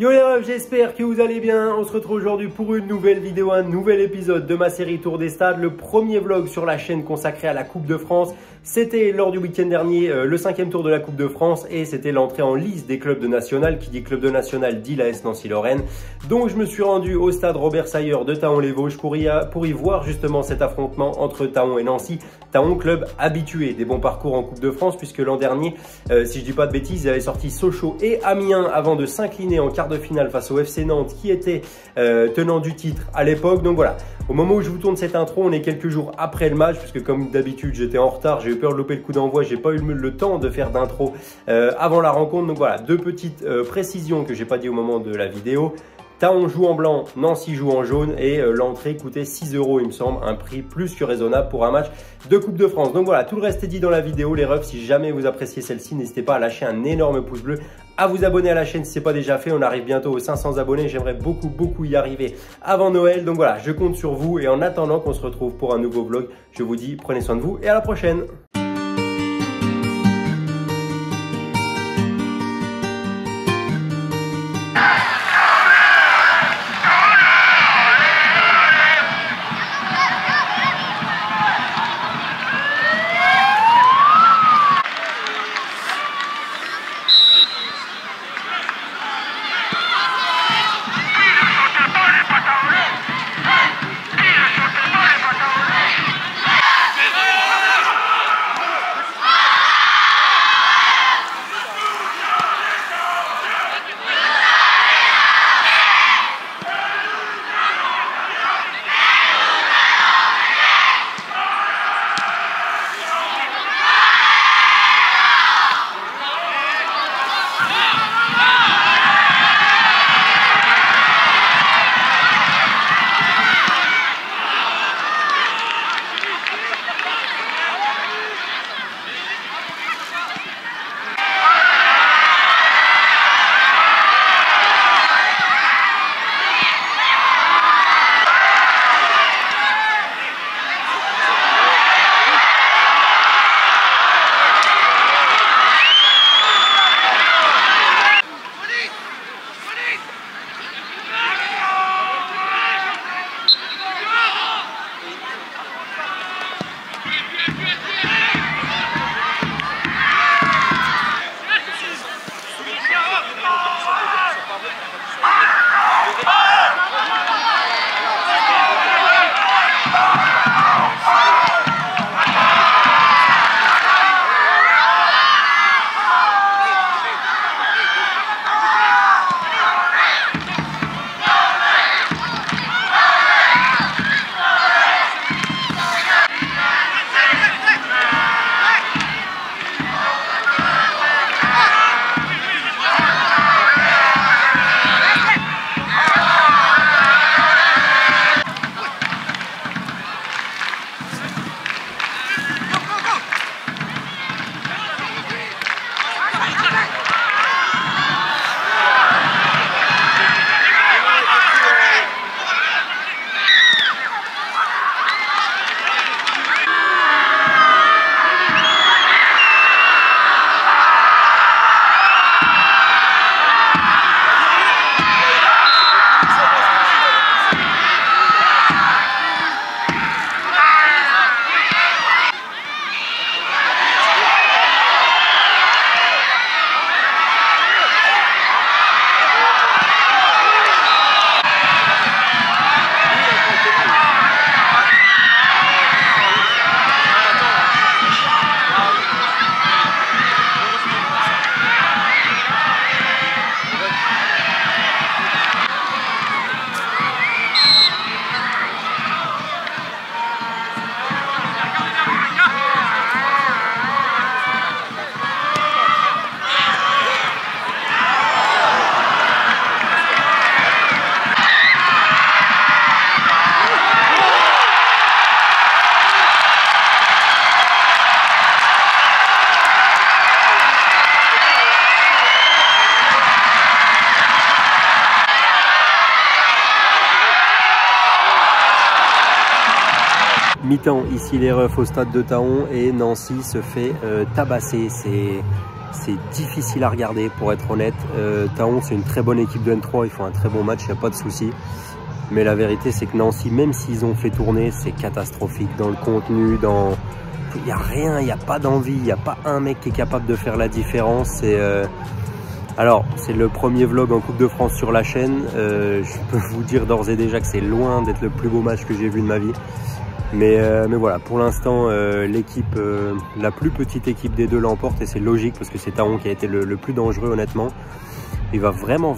Yo les refs, j'espère que vous allez bien. On se retrouve aujourd'hui pour une nouvelle vidéo, un nouvel épisode de ma série Tour des Stades. Le premier vlog sur la chaîne consacré à la Coupe de France. C'était lors du week-end dernier, le 5e tour de la Coupe de France et c'était l'entrée en lice des clubs de national. Qui dit club de national dit l'AS Nancy-Lorraine. Donc je me suis rendu au stade Robert Sayer de Thaon-les-Vosges pour y voir justement cet affrontement entre Thaon et Nancy. Thaon, club habitué des bons parcours en Coupe de France puisque l'an dernier, si je dis pas de bêtises, ils avaient sorti Sochaux et Amiens avant de s'incliner en quart de finale face au FC Nantes qui était tenant du titre à l'époque. Donc voilà, au moment où je vous tourne cette intro, on est quelques jours après le match puisque comme d'habitude j'étais en retard, j'ai eu peur de louper le coup d'envoi, j'ai pas eu le temps de faire d'intro avant la rencontre. Donc voilà, deux petites précisions que j'ai pas dit au moment de la vidéo. Thaon joue en blanc, Nancy joue en jaune et l'entrée coûtait 6 €, il me semble, un prix plus que raisonnable pour un match de Coupe de France. Donc voilà, tout le reste est dit dans la vidéo. Les refs, si jamais vous appréciez celle-ci, n'hésitez pas à lâcher un énorme pouce bleu, à vous abonner à la chaîne si ce n'est pas déjà fait. On arrive bientôt aux 500 abonnés, j'aimerais beaucoup y arriver avant Noël. Donc voilà, je compte sur vous et en attendant qu'on se retrouve pour un nouveau vlog, je vous dis prenez soin de vous et à la prochaine. Mi-temps, ici les refs au stade de Thaon et Nancy se fait tabasser. C'est c'est difficile à regarder pour être honnête. Thaon, c'est une très bonne équipe de N3, ils font un très bon match, il n'y a pas de souci. Mais la vérité, c'est que Nancy, même s'ils ont fait tourner, c'est catastrophique dans le contenu, dans... Il n'y a rien, il n'y a pas d'envie, il n'y a pas un mec qui est capable de faire la différence. Alors, c'est le premier vlog en Coupe de France sur la chaîne. Je peux vous dire d'ores et déjà que c'est loin d'être le plus beau match que j'ai vu de ma vie. Mais voilà, pour l'instant, l'équipe, la plus petite équipe des deux l'emporte et c'est logique parce que c'est Thaon qui a été le plus dangereux honnêtement. Il va vraiment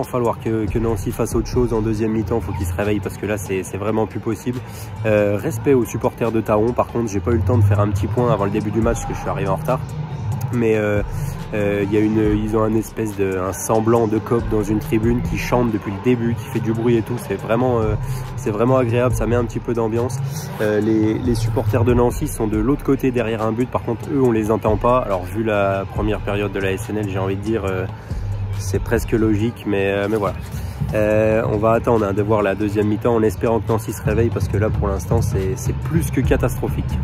falloir que Nancy fasse autre chose en deuxième mi-temps. Il faut qu'il se réveille parce que là, c'est vraiment plus possible. Respect aux supporters de Thaon. Par contre, j'ai pas eu le temps de faire un petit point avant le début du match parce que je suis arrivé en retard. Mais ils ont un semblant de cop dans une tribune qui chante depuis le début, qui fait du bruit et tout. C'est vraiment agréable, ça met un petit peu d'ambiance. Les supporters de Nancy sont de l'autre côté derrière un but. Par contre, eux, on les entend pas. Alors, vu la première période de la SNL, j'ai envie de dire... c'est presque logique, mais voilà. On va attendre de voir la deuxième mi-temps en espérant que Nancy se réveille parce que là, pour l'instant, c'est plus que catastrophique.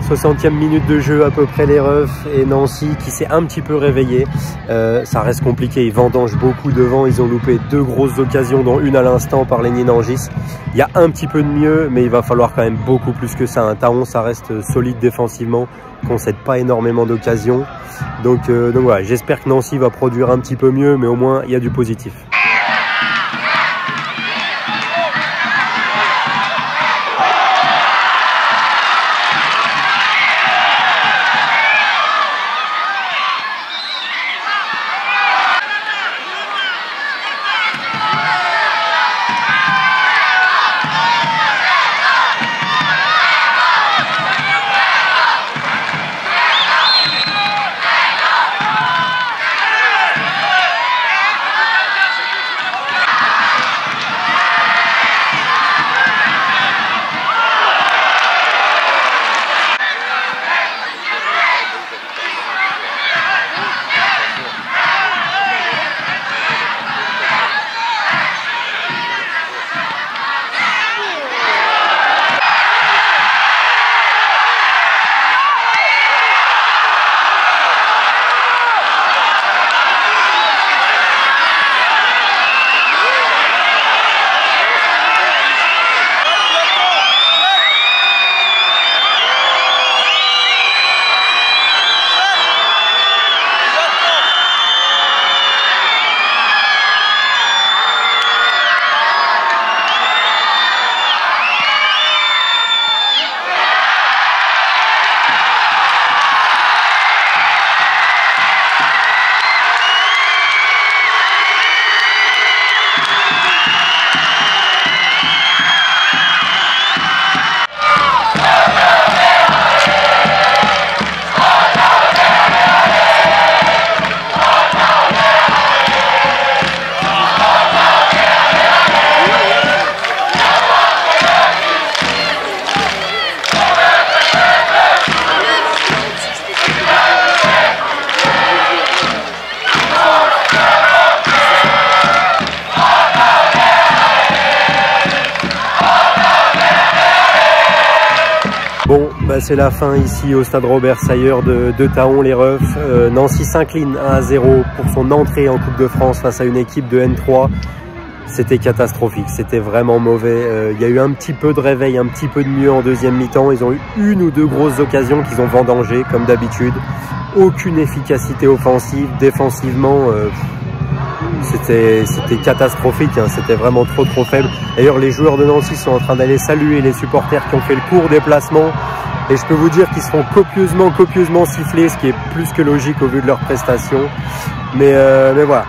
60e minute de jeu à peu près les refs et Nancy qui s'est un petit peu réveillé. Ça reste compliqué, ils vendangent beaucoup devant, ils ont loupé 2 grosses occasions dont une à l'instant par Lenny Nangis. Il y a un petit peu de mieux mais il va falloir quand même beaucoup plus que ça. Thaon ça reste solide défensivement, concède pas énormément d'occasions. Donc voilà, j'espère que Nancy va produire un petit peu mieux mais au moins il y a du positif. c'est la fin ici au stade Robert Sayer de Thaon, les refs. Nancy s'incline 1-0 pour son entrée en Coupe de France face à une équipe de N3. C'était catastrophique, c'était vraiment mauvais. Il y a eu un petit peu de réveil, un petit peu de mieux en deuxième mi-temps. Ils ont eu une ou deux grosses occasions qu'ils ont vendangées, comme d'habitude. Aucune efficacité offensive, défensivement. C'était catastrophique, hein. C'était vraiment trop faible. D'ailleurs, les joueurs de Nancy sont en train d'aller saluer les supporters qui ont fait le court déplacement. Et je peux vous dire qu'ils seront copieusement sifflés, ce qui est plus que logique au vu de leurs prestations. Mais voilà.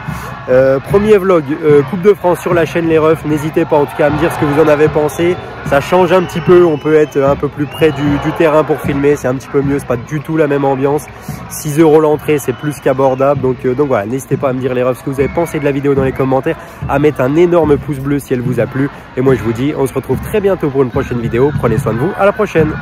Premier vlog Coupe de France sur la chaîne Les Refs. N'hésitez pas en tout cas à me dire ce que vous en avez pensé. Ça change un petit peu, on peut être un peu plus près du terrain pour filmer, c'est un petit peu mieux, c'est pas du tout la même ambiance. 6 € l'entrée, c'est plus qu'abordable. Donc voilà, n'hésitez pas à me dire les refs ce que vous avez pensé de la vidéo dans les commentaires, à mettre un énorme pouce bleu si elle vous a plu. Et moi je vous dis, on se retrouve très bientôt pour une prochaine vidéo. Prenez soin de vous, à la prochaine.